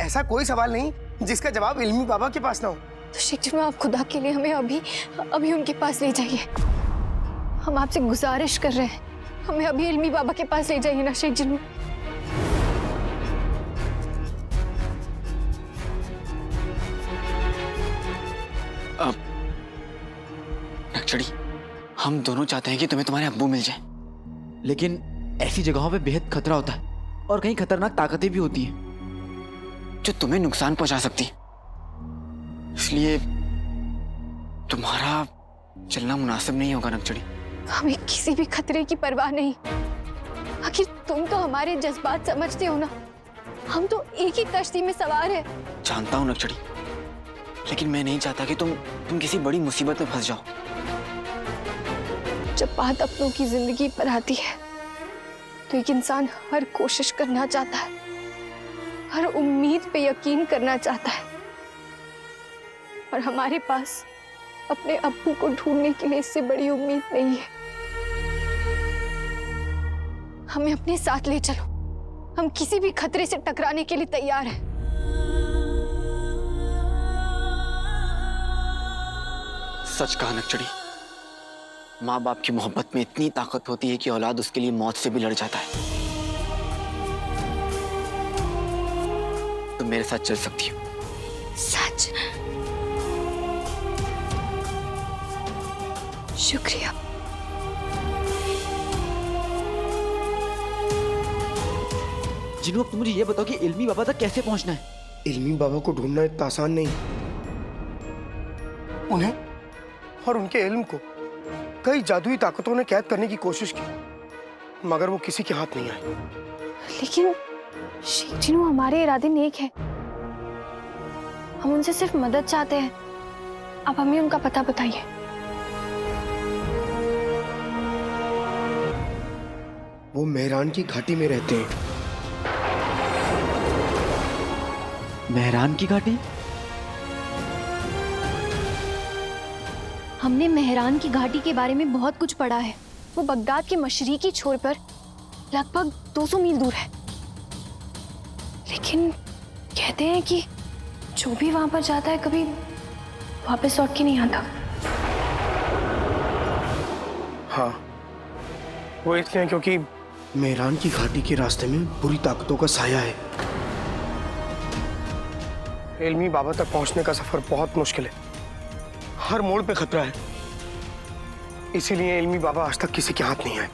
ऐसा कोई सवाल नहीं जिसका जवाब इल्मी बाबा के पास ना हो। तो शेख जिन्नू, आप खुदा के लिए हमें अभी उनके पास ले जाइए। हम आपसे गुजारिश कर रहे हैं, हमें अभी इल्मी बाबा के पास ले जाइए ना शेख जिन्नू। नक्चड़ी, हम दोनों चाहते हैं कि तुम्हें तुम्हारे अब्बू मिल जाए, लेकिन ऐसी जगहों पे बेहद खतरा होता है और कहीं खतरनाक ताकतें भी होती हैं जो तुम्हें नुकसान पहुंचा सकती है। इसलिए तुम्हारा चलना मुनासिब नहीं होगा नक्चड़ी। हमें किसी भी खतरे की परवाह नहीं। आखिर तुम तो हमारे जज्बात समझते हो ना। हम तो एक ही कश्ती में सवार है। जानता हूं नक्चड़ी, लेकिन मैं नहीं चाहता कि तुम किसी बड़ी मुसीबत में फंस जाओ। जब बात अपनों की जिंदगी पर आती है तो एक इंसान हर कोशिश करना चाहता है, हर उम्मीद पे यकीन करना चाहता है, और हमारे पास अपने अब्बू को ढूंढने के लिए इससे बड़ी उम्मीद नहीं है। हमें अपने साथ ले चलो, हम किसी भी खतरे से टकराने के लिए तैयार हैं। सच कहा नक्चड़ी, माँ बाप की मोहब्बत में इतनी ताकत होती है कि औलाद उसके लिए मौत से भी लड़ जाता है। तुम मेरे साथ चल सकती हो। सच? शुक्रिया। जिन्नू, अब तुम मुझे ये बताओ कि इल्मी बाबा तक कैसे पहुंचना है? इल्मी बाबा को ढूंढना इतना आसान नहीं। उन्हें और उनके इल्म को कई जादुई ताकतों ने कैद करने की कोशिश की, मगर वो किसी के हाथ नहीं आए। लेकिन शेख जिन्नू, हमारे इरादे नेक हैं। हम उनसे सिर्फ मदद चाहते हैं। आप हमें उनका पता बताइए। वो मेहरान की घाटी में रहते हैं। मेहरान की घाटी? हमने मेहरान की घाटी के बारे में बहुत कुछ पढ़ा है। वो बगदाद के मशरिकी छोर पर लगभग 200 मील दूर है। लेकिन कहते हैं कि जो भी वहां पर जाता है कभी वापस लौट के नहीं आता। हाँ, वो इसलिए क्योंकि मेहरान की घाटी के रास्ते में बुरी ताकतों का साया है। इल्मी बाबा तक पहुंचने का सफर बहुत मुश्किल है, हर मोड़ पे खतरा है। इसीलिए इल्मी बाबा आज तक किसी के हाथ नहीं आए।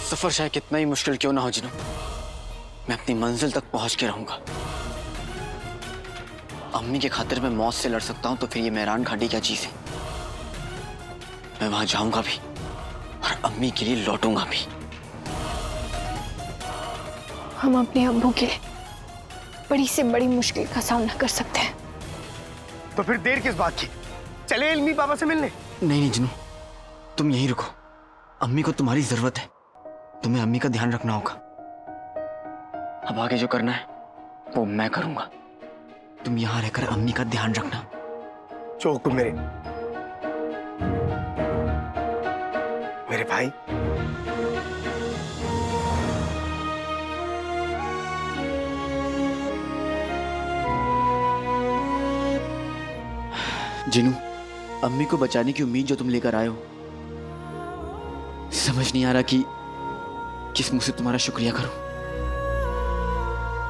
सफर चाहे कितना ही मुश्किल क्यों ना हो जिन्नू, मैं अपनी मंजिल तक पहुंच के रहूंगा। अम्मी के खातिर मैं मौत से लड़ सकता हूं, तो फिर ये मेहरान घाटी क्या चीज है। मैं वहां जाऊंगा भी और अम्मी के लिए लौटूंगा भी। हम अपने अब्बू के लिए बड़ी से बड़ी मुश्किल का सामना कर सकते हैं। तो फिर देर किस बात की, चले इल्मी बाबा से मिलने। नहीं जिन्नू, तुम यहीं रुको। अम्मी को तुम्हारी जरूरत है, तुम्हें अम्मी का ध्यान रखना होगा। अब आगे जो करना है वो मैं करूंगा, तुम यहां रहकर अम्मी का ध्यान रखना। जो हुक्म मेरे भाई। जिन्नू, अम्मी को बचाने की उम्मीद जो तुम लेकर आए हो, समझ नहीं आ रहा कि किस मुंह से तुम्हारा शुक्रिया करूं।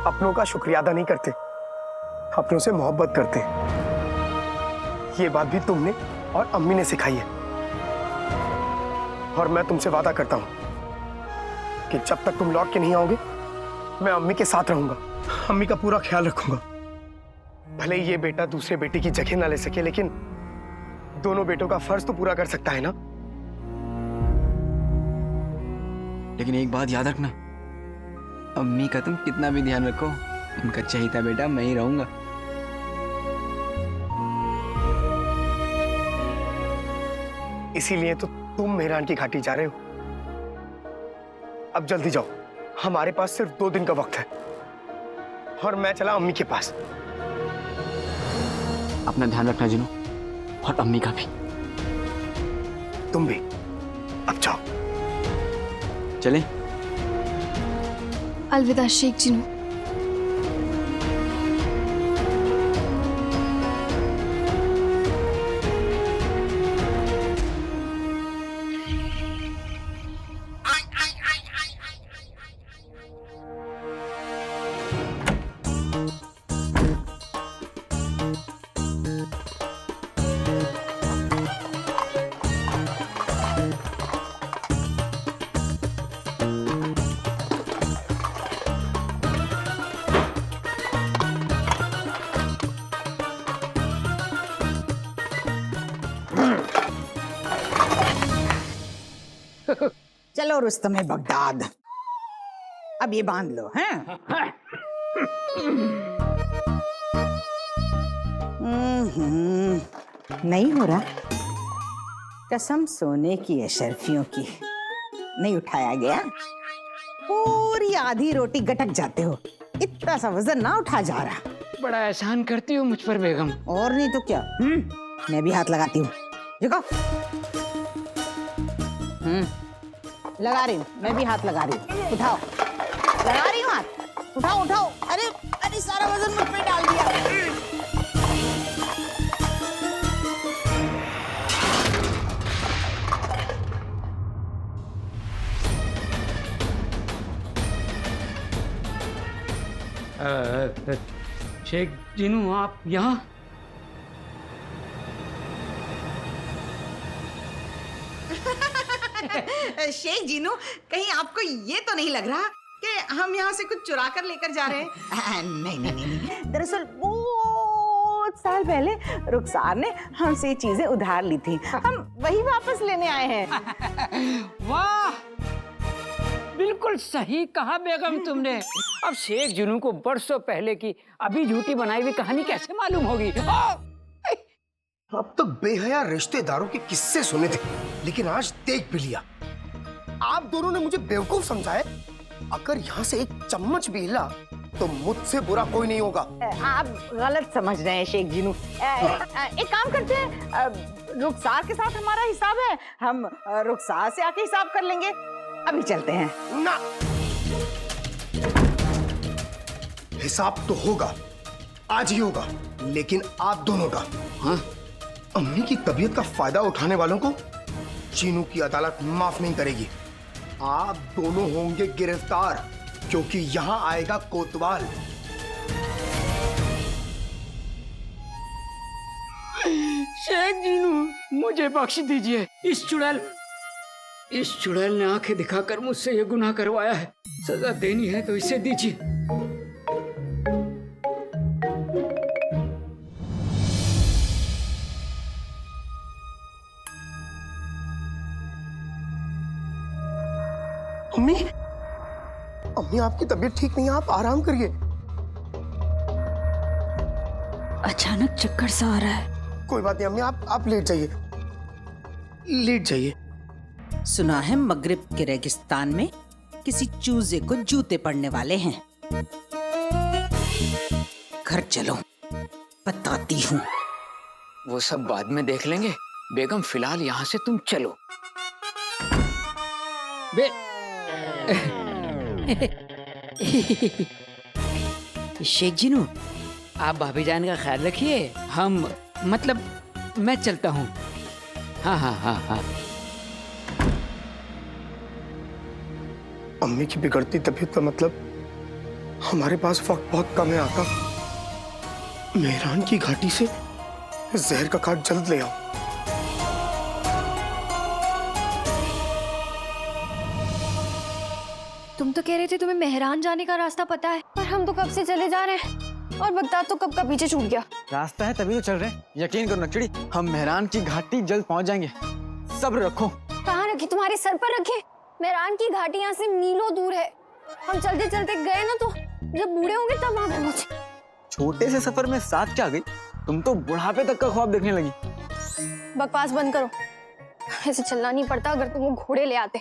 अपनों का शुक्रिया अदा नहीं करते, अपनों से मोहब्बत करते हैं। ये बात भी तुमने और अम्मी ने सिखाई है। और मैं तुमसे वादा करता हूं कि जब तक तुम लौट के नहीं आओगे, मैं अम्मी के साथ रहूंगा, अम्मी का पूरा ख्याल रखूंगा। भले ही ये बेटा दूसरे बेटे की जगह ना ले सके, लेकिन दोनों बेटों का फर्ज तो पूरा कर सकता है ना। लेकिन एक बात याद रखना, अम्मी का तुम कितना भी ध्यान रखो, उनका चहेता बेटा मैं ही रहूंगा। इसीलिए तो तुम मेहरान की घाटी जा रहे हो। अब जल्दी जाओ, हमारे पास सिर्फ 2 दिन का वक्त है, और मैं चला अम्मी के पास। अपना ध्यान रखना जिन्नू, और अम्मी का भी। तुम भी अब जाओ। चलें? अलविदा शेख जिनू। चलो रुस्तम बगदाद, अब ये बांध लो हैं। नहीं हो रहा, कसम सोने की अशरफियों की, नहीं उठाया गया। पूरी आधी रोटी गटक जाते हो, इतना सा वजन ना उठा जा रहा। बड़ा एहसान करती हो मुझ पर बेगम। और नहीं तो क्या। मैं भी हाथ लगाती हूँ, देखो। लगा रही हूँ, मैं भी हाथ लगा रही हूँ। उठाओ, लगा रही हूँ हाथ, उठाओ उठाओ। अरे अरे सारा वजन मुझ पे डाल दिया। शेख जिनू आप यहाँ? शेख जीनू, कहीं आपको ये तो नहीं लग रहा कि हम यहाँ से कुछ चुरा कर लेकर जा रहे हैं? नहीं नहीं नहीं नहीं, दरअसल बहुत साल पहले रुखसार ने हमसे ये चीजें उधार ली थी, हम वही वापस लेने आए हैं। वाह, बिल्कुल सही कहा बेगम तुमने। अब शेख जिनू को बरसों पहले की अभी झूठी बनाई हुई कहानी कैसे मालूम होगी? अब तक बेहया रिश्तेदारों के किस्से सुने थे, लेकिन आज देख भी लिया। आप दोनों ने मुझे बेवकूफ समझा है। अगर यहाँ से एक चम्मच भी हिला तो मुझसे बुरा कोई नहीं होगा। आप गलत समझ रहे हैं शेख जीनू। एक काम करते हैं, रुखसार के साथ हमारा हिसाब है, हम रुखसार से आके हिसाब कर लेंगे। अभी चलते हैं ना। हिसाब तो होगा, आज ही होगा, लेकिन आप दोनों का। हाँ? अम्मी की तबीयत का फायदा उठाने वालों को चीनू की अदालत माफ नहीं करेगी। आप दोनों होंगे गिरफ्तार, क्योंकि यहां आएगा कोतवाल। शेख जिनू, मुझे बख्श दीजिए। इस चुड़ैल ने आंखें दिखाकर मुझसे ये गुनाह करवाया है। सजा देनी है तो इसे दीजिए। अम्मी, अम्मी आपकी तबीयत ठीक नहीं है, आप आराम करिए। अचानक चक्कर सा आ रहा है। कोई बात नहीं अम्मी, आप लेट जाइए, लेट जाइए। सुना है मगरिब के रेगिस्तान में किसी चूजे को जूते पड़ने वाले हैं। घर चलो, बताती हूँ। वो सब बाद में देख लेंगे बेगम, फिलहाल यहाँ से तुम चलो। शेख जिनू, आप भाभी जान का ख्याल रखिए। मतलब मैं चलता हूँ। हाँ हाँ हाँ हाँ। अम्मी की बिगड़ती तबीयत का मतलब हमारे पास वक्त बहुत कम है। आका, मेहरान की घाटी से जहर का काट जल्द ले आओ। तुम तो कह रहे थे तुम्हें मेहरान जाने का रास्ता पता है, पर हम तो कब से चले जा रहे हैं और बगदाद तो कब का पीछे छूट गया। रास्ता है तभी तो चल रहे हैं। यकीन करो नकचड़ी, हम मेहरान की घाटी जल्द पहुंच जाएंगे। सब्र रखो। कहाँ रखी? तुम्हारे सर पर रखे। मेहरान की घाटी यहाँ से मीलों दूर है। हम चलते चलते गए ना तो जब बूढ़े होंगे तब वहां पहुंचे। छोटे से सफर में साथ क्या गई, तुम तो बुढ़ापे तक का ख्वाब देखने लगी। बकवास बंद करो। ऐसे चलना नहीं पड़ता अगर तुम वो घोड़े ले आते।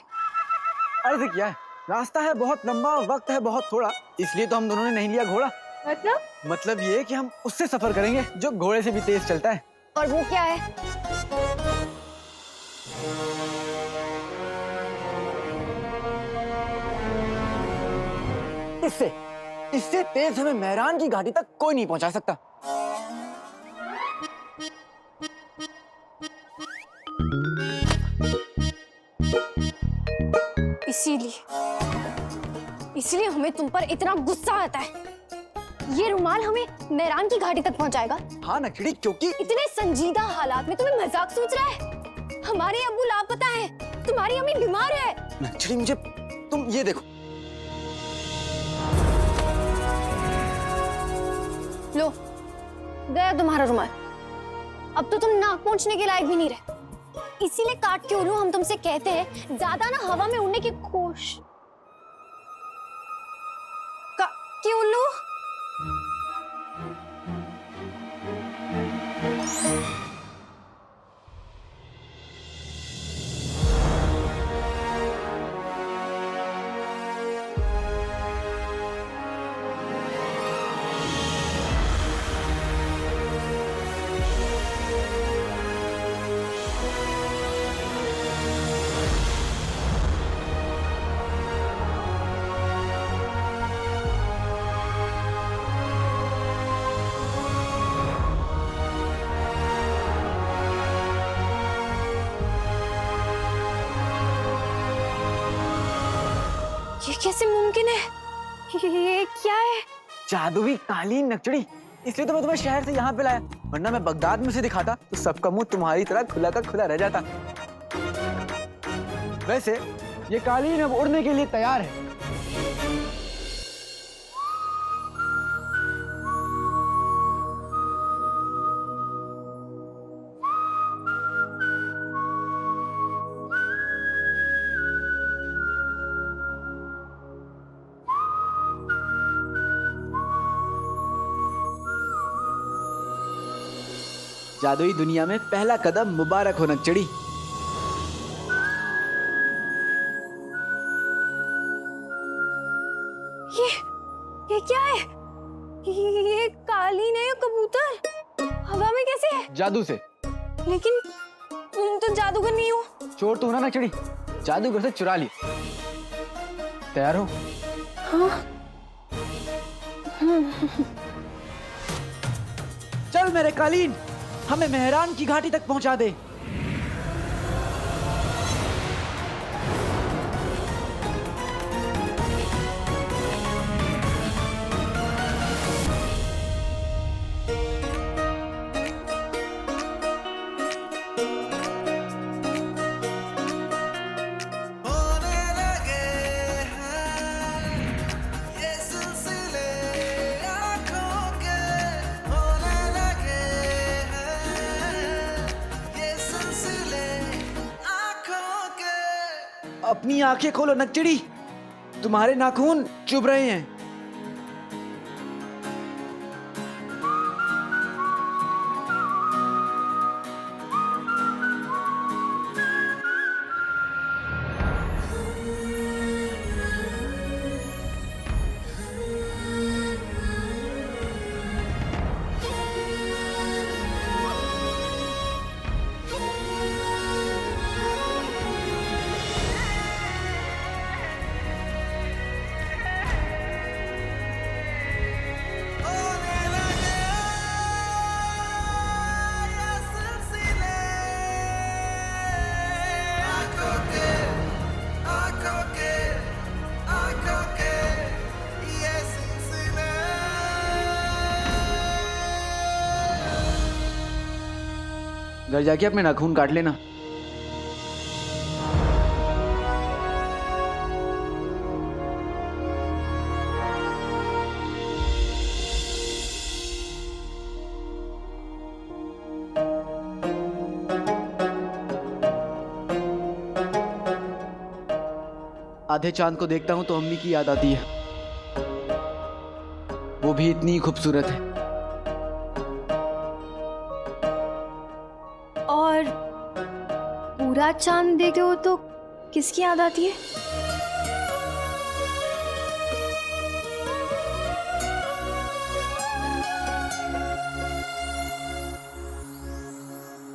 अर्ज क्या है, रास्ता है बहुत लंबा और वक्त है बहुत थोड़ा, इसलिए तो हम दोनों ने नहीं लिया घोड़ा। मतलब ये कि हम उससे सफर करेंगे जो घोड़े से भी तेज चलता है। और वो क्या है? इससे इससे तेज हमें मेहरान की घाटी तक कोई नहीं पहुंचा सकता। इसीलिए हमें तुम पर इतना गुस्सा आता है। ये रुमाल हमें मेहरान की घाटी तक पहुंचाएगा। हाँ नक्चड़ी, क्योंकि इतने संजीदा हालात में तुम्हें मजाक सोच रहा है? हमारे अब्बू लापता है, तुम्हारी अम्मी बीमार है। नक्चड़ी मुझे तुम ये देखो। लो, गया तुम्हारा रुमाल। अब तो तुम नाक पहुंचने के लायक भी नहीं रहे। इसीलिए काट के उल्लू हम तुमसे कहते हैं ज्यादा ना हवा में उड़ने की कोशिश। कि उल्लू ये कैसे मुमकिन है? ये क्या है? जादुई कालीन नक्चड़ी, इसलिए तो मैं तुम्हें शहर से यहाँ पे लाया, वरना मैं बगदाद में से दिखाता तो सबका मुंह तुम्हारी तरह खुला का खुला रह जाता। वैसे ये कालीन अब उड़ने के लिए तैयार है। जादुई दुनिया में पहला कदम मुबारक हो नक्चड़ी। ये क्या है? ये कालीन है या कबूतर? हवा में कैसे है? जादू से। लेकिन तुम तो जादूगर नहीं हो। चोर तो हो ना नक्चड़ी, जादूगर से चुरा लिया। तैयार हो? हाँ। चल मेरे कालीन, हमें मेहरान की घाटी तक पहुंचा दे। अपनी आंखें खोलो नक्चड़ी, तुम्हारे नाखून चुभ रहे हैं। घर जाके अपने नाखून काट लेना। आधे चांद को देखता हूं तो अम्मी की याद आती है, वो भी इतनी खूबसूरत है। और पूरा चांद देखते हो तो किसकी याद आती है?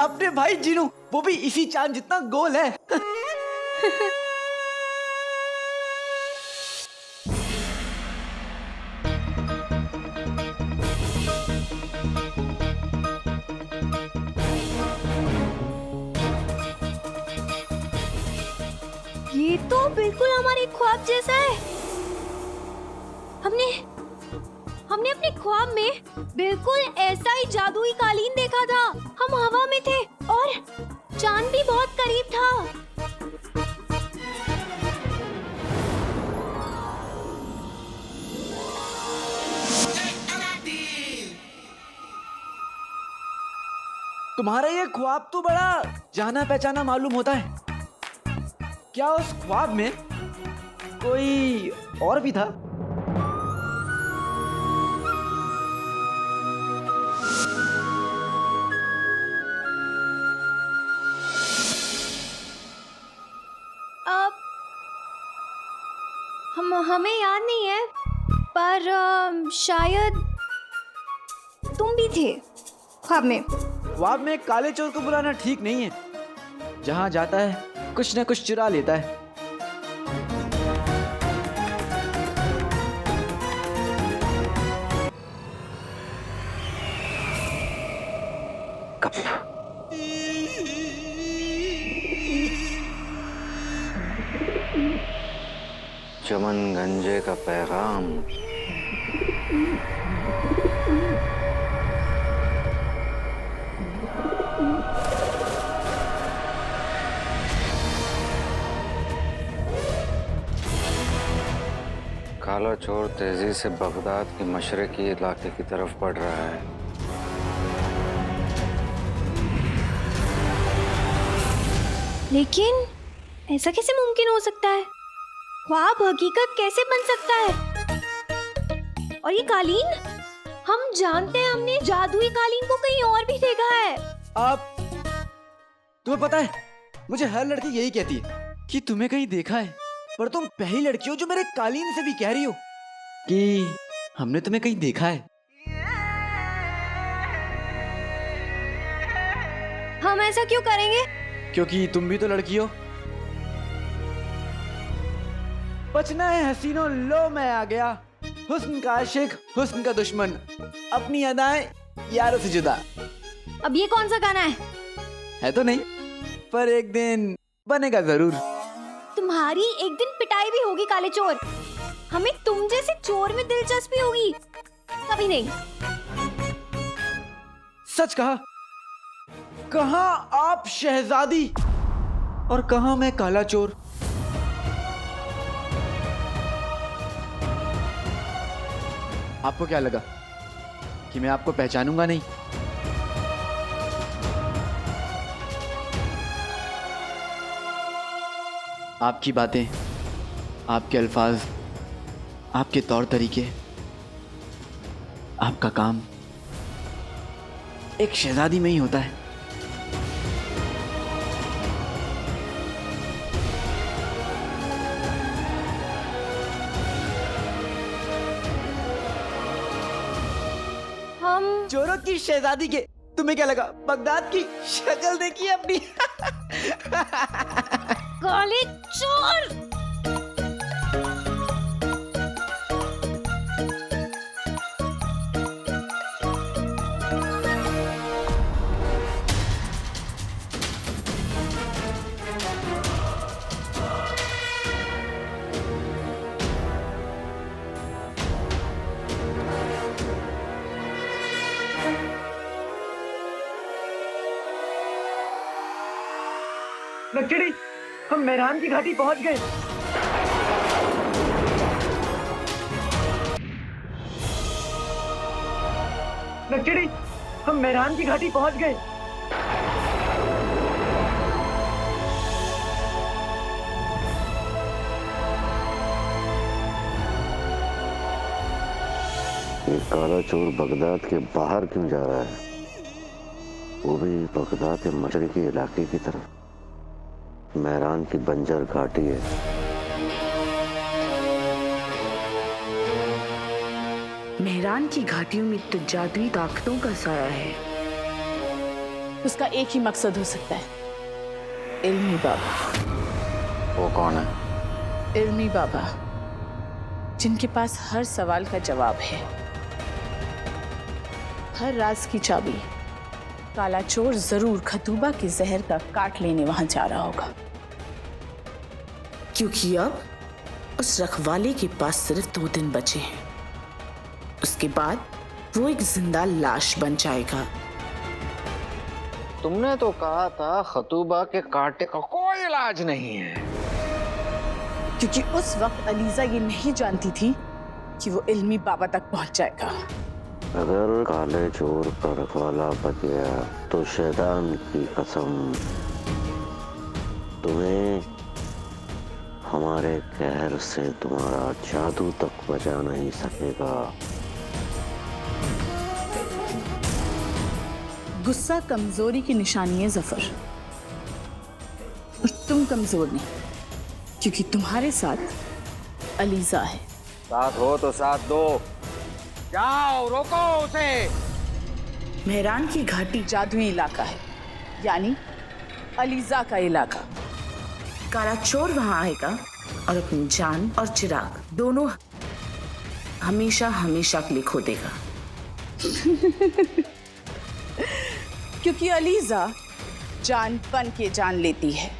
अपने भाई जीनू, वो भी इसी चांद जितना गोल है। ये तो बिल्कुल हमारे ख्वाब जैसा है। हमने अपने ख्वाब में बिल्कुल ऐसा ही जादुई कालीन देखा था। हम हवा में थे और चांद भी बहुत करीब था। तुम्हारा ये ख्वाब तो बड़ा जाना पहचाना मालूम होता है। क्या उस ख्वाब में कोई और भी था? हमें याद नहीं है, पर शायद तुम भी थे ख्वाब में। ख्वाब में काले चोर को बुलाना ठीक नहीं है। जहां जाता है कुछ न कुछ चुरा लेता है। चमन गंजे का पैगाम। काला चोर तेजी से बगदाद के मशरकी इलाके की तरफ बढ़ रहा है। लेकिन ऐसा कैसे मुमकिन हो सकता है? ख्वाब हकीकत कैसे बन सकता है? और ये कालीन, हम जानते हैं हमने जादुई कालीन को कहीं और भी देखा है। आप, तुम्हें पता है, मुझे हर लड़की यही कहती है कि तुम्हें कहीं देखा है, पर तुम पहली लड़की हो जो मेरे कालीन से भी कह रही हो कि हमने तुम्हें कहीं देखा है। हम ऐसा क्यों करेंगे? क्योंकि तुम भी तो लड़की हो। बचना है हसीनों, लो मैं आ गया। हुस्न का आशिक, हुस्न का दुश्मन, अपनी अदाएं यारों से जुदा। अब ये कौन सा गाना है? है तो नहीं, पर एक दिन बनेगा जरूर। तुम्हारी एक दिन पिटाई भी होगी काले चोर। हमें तुम जैसे चोर में दिलचस्पी होगी? कभी नहीं। सच कहा। कहाँ आप शहजादी और कहाँ मैं काला चोर। आपको क्या लगा कि मैं आपको पहचानूंगा नहीं? आपकी बातें, आपके अल्फाज, आपके तौर तरीके, आपका काम एक शहजादी में ही होता है। हम चोरों की शहजादी के, तुम्हें क्या लगा बगदाद की शक्ल देखी है अपनी? काले चोर। नक्चड़ी, हम मेहरान की घाटी पहुंच गए। नक्चड़ी, हम मेहरान की घाटी पहुंच गए। ये काला चोर बगदाद के बाहर क्यों जा रहा है? वो भी बगदाद के मशरकी इलाके की तरफ। मेहरान की बंजर घाटी है। मेहरान की घाटियों में तो जादुई ताकतों का साया है। उसका एक ही मकसद हो सकता है, इल्मी बाबा। वो कौन है? इल्मी बाबा, जिनके पास हर सवाल का जवाब है, हर राज की चाबी। काला चोर जरूर खतूबा के जहर का काट लेने वहां जा रहा होगा। क्योंकि अब उस रखवाले के पास सिर्फ 2 दिन बचे हैं। उसके बाद वो एक जिंदा लाश बन जाएगा। तुमने तो कहा था खतूबा के कांटे का कोई इलाज नहीं है। क्योंकि उस वक्त अलीजा ये नहीं जानती थी कि वो इल्मी बाबा तक पहुंच जाएगा। अगर काले चोर का रखवाला बच गया तो शैतान की कसम तुम्हें हमारे कहर से तुम्हारा जादू तक बचा नहीं सकेगा। गुस्सा कमजोरी की निशानी है जफर, और तुम कमजोर नहीं, क्योंकि तुम्हारे साथ अलीजा है। साथ हो तो साथ दो, जाओ रोको उसे। मेहरान की घाटी जादुई इलाका है, यानी अलीजा का इलाका। काला चोर वहां आएगा और अपनी जान और चिराग दोनों हमेशा हमेशा के लिए खो देगा। क्योंकि अलीजा जान बन के जान लेती है।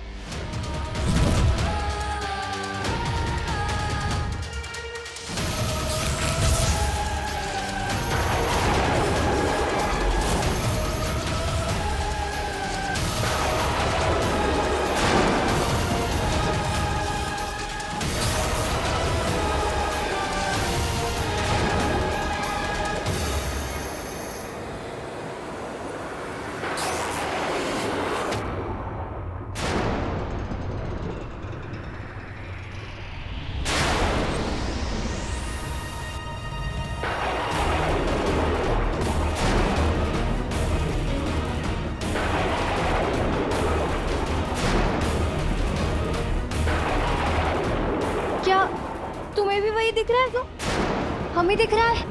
क्या तुम्हें भी वही दिख रहा है? तो हमें दिख रहा है।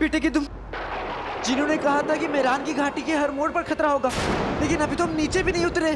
बेटे की तुम, जिन्होंने कहा था कि मेहरान की घाटी के हर मोड़ पर खतरा होगा, लेकिन अभी तो हम नीचे भी नहीं उतरे।